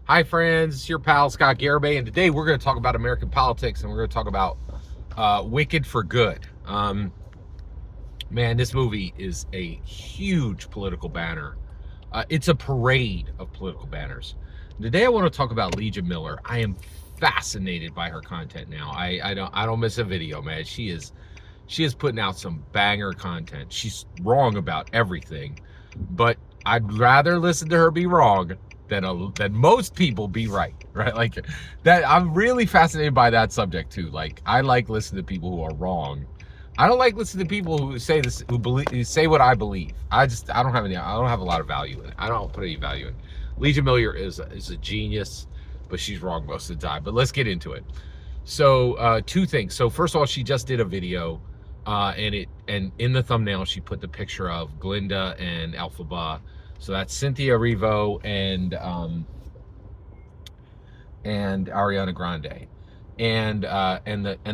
Hi friends, it's your pal Scott Garibay, and today we're going to talk about American politics, and we're going to talk about Wicked for Good. Man, this movie is a huge political banner. It's a parade of political banners. Today I want to talk about Leeja Miller. I am fascinated by her content now. I don't miss a video, man. She is putting out some banger content. She's wrong about everything, but I'd rather listen to her be wrong than most people be right, right? Like that. I'm really fascinated by that subject too. Like I like listening to people who are wrong. I don't like listening to people who say this, who say what I believe. I don't have a lot of value in it. I don't put any value in it. Leeja Miller is a genius, but she's wrong most of the time. But let's get into it. So two things. So first of all, she just did a video, and in the thumbnail she put the picture of Glinda and Elphaba. So that's Cynthia Erivo and Ariana Grande, and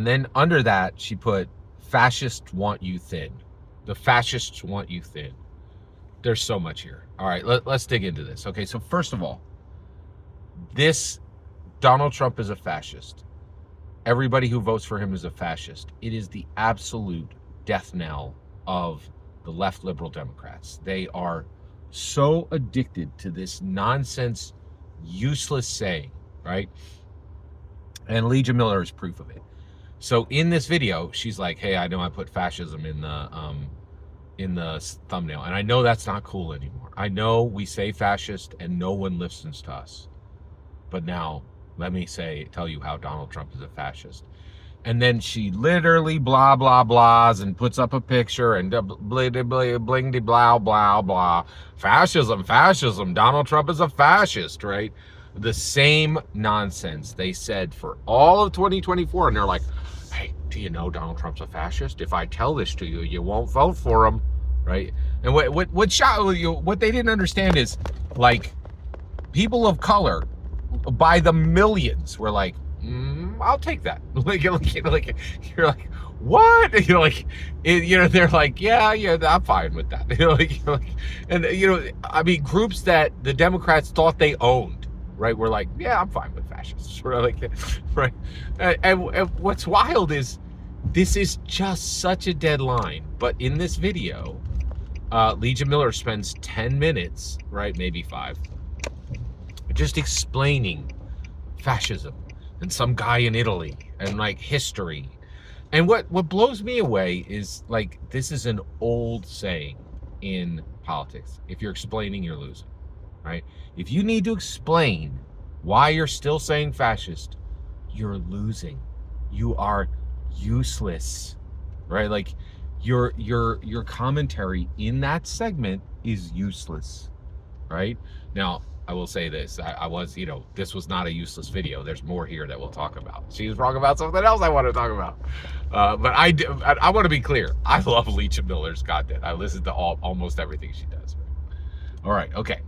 then under that she put "Fascists want you thin." The fascists want you thin. There's so much here. All right, let's dig into this. Okay, so first of all, this Donald Trump is a fascist. Everybody who votes for him is a fascist. It is the absolute death knell of the left liberal Democrats. They are so addicted to this nonsense, useless saying, right? And Leeja Miller is proof of it. So in this video, she's like, "Hey, I know I put fascism in the thumbnail, and I know that's not cool anymore. I know we say fascist and no one listens to us. But now let me tell you how Donald Trump is a fascist." And then she literally blah, blah, blahs and puts up a picture and bling, blah, blah, blah. Fascism. Donald Trump is a fascist, right? The same nonsense they said for all of 2024. And they're like, "Hey, do you know Donald Trump's a fascist? If I tell this to you, you won't vote for him," right? And what they didn't understand is, like, people of color by the millions were like, "I'll take that." Like you're like, "What?" They're like, yeah, I'm fine with that. And I mean, groups that the Democrats thought they owned, right? We're like, "Yeah, I'm fine with fascists." We're like, right? And what's wild is this is just such a dead line. But in this video, Leeja Miller spends 10 minutes, right, maybe 5, just explaining fascism and some guy in Italy and like history. And what blows me away is, like, this is an old saying in politics. If you're explaining, you're losing, right? If you need to explain why you're still saying fascist, you're losing. You are useless, right? Like your commentary in that segment is useless, right? Now, I will say this. This was not a useless video. There's more here that we'll talk about. She was wrong about something else I want to talk about. But I want to be clear. I love Leeja Miller's content. I listen to almost everything she does. All right. Okay.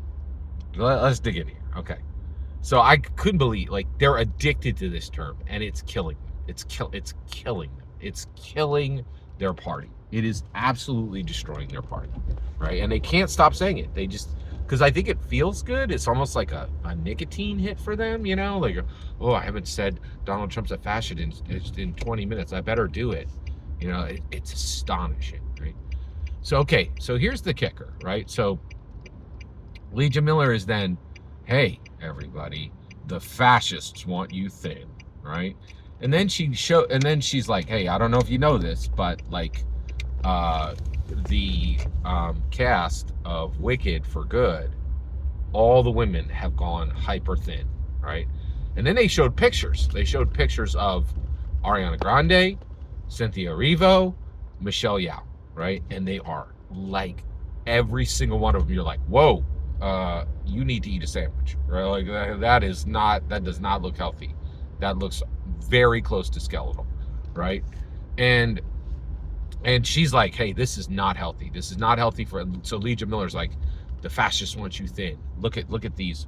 Let's dig in here. Okay. So I couldn't believe, like, they're addicted to this term, and it's killing them. It's killing them. It's killing their party. It is absolutely destroying their party, right? And they can't stop saying it. They just... because I think it feels good. It's almost like a nicotine hit for them, like, "Oh, I haven't said Donald Trump's a fascist in 20 minutes. I better do it." It's astonishing, right? So, okay, so here's the kicker, right? So Leeja Miller is then, "Hey, everybody, the fascists want you thin," right? And then she's like, "Hey, I don't know if you know this, but like, the cast of Wicked for Good, all the women have gone hyper thin," right? And then they showed pictures. They showed pictures of Ariana Grande, Cynthia Erivo, Michelle Yao, right? And they are like, every single one of them, you're like, "Whoa, you need to eat a sandwich," right? Like that does not look healthy. That looks very close to skeletal, right? And she's like, "Hey, this is not healthy. This is not healthy for..." So Leeja Miller's like, "The fascists want you thin. Look at these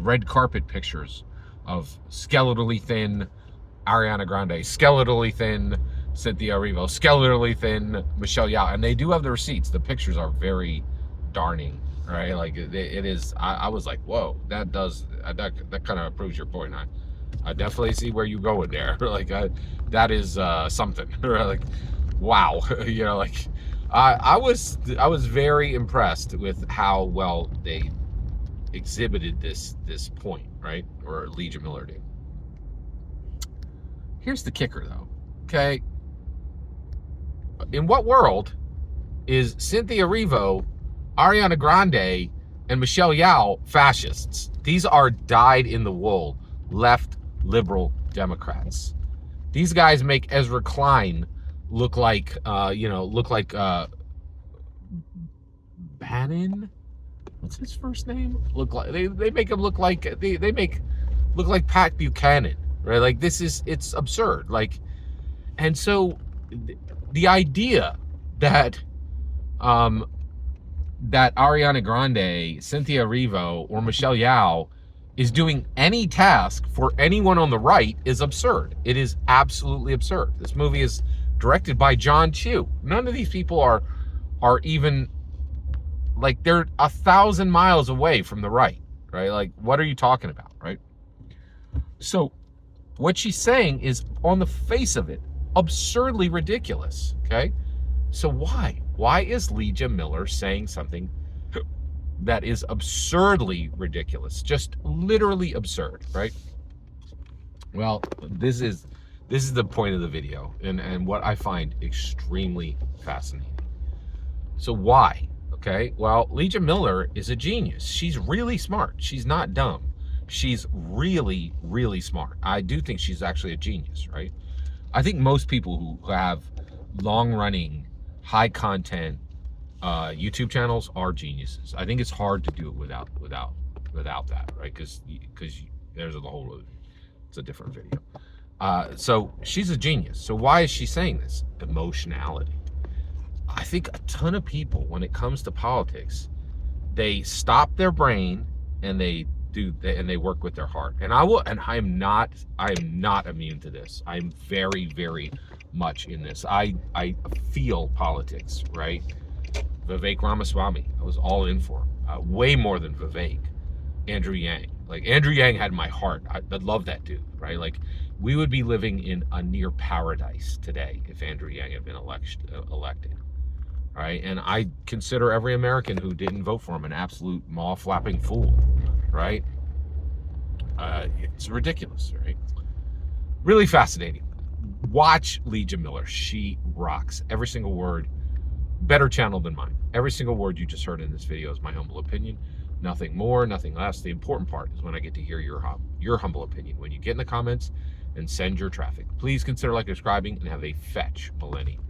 red carpet pictures of skeletally thin Ariana Grande, skeletally thin Cynthia Erivo, skeletally thin Michelle Yao." And they do have the receipts. The pictures are very darning. right? Like it is. I was like, whoa, that kind of proves your point. I definitely see where you go in there. Like that is something. Right? Like, wow, you know, like I was very impressed with how well they exhibited this point, right? Or Leeja Miller did. Here's the kicker, though. Okay, in what world is Cynthia Erivo, Ariana Grande, and Michelle Yeoh fascists? These are dyed-in-the-wool left liberal Democrats. These guys make Ezra Klein look like, Bannon. What's his first name? Look like they make him look like they make look like Pat Buchanan, right? Like it's absurd. Like, and so the idea that that Ariana Grande, Cynthia Erivo, or Michelle Yeoh is doing any task for anyone on the right is absurd. It is absolutely absurd. This movie is directed by John Chu. None of these people are even, like, they're 1,000 miles away from the right, right? Like, what are you talking about, right? So what she's saying is, on the face of it, absurdly ridiculous, okay? So why is Leeja Miller saying something that is absurdly ridiculous? Just literally absurd, right? Well, this is the point of the video, and what I find extremely fascinating. So why? Okay, well, Leeja Miller is a genius. She's really smart. She's not dumb. She's really, really smart. I do think she's actually a genius, right? I think most people who have long-running, high-content YouTube channels are geniuses. I think it's hard to do it without that, right? Because there's a whole, it's a different video. So she's a genius. So why is she saying this? Emotionality. I think a ton of people, when it comes to politics, they stop their brain and they work with their heart. And I'm not immune to this. I'm very, very much in this. I feel politics, right? Vivek Ramaswamy, I was all in for him. Way more than Vivek. Andrew Yang. Like, Andrew Yang had my heart. I love that dude, right? Like, we would be living in a near paradise today if Andrew Yang had been elected. Right? And I consider every American who didn't vote for him an absolute maw-flapping fool, right? It's ridiculous, right? Really fascinating. Watch Leeja Miller. She rocks. Every single word. Better channel than mine. Every single word you just heard in this video is my humble opinion. Nothing more, nothing less. The important part is when I get to hear your humble opinion. When you get in the comments and send your traffic. Please consider subscribing and have a fetch millennium.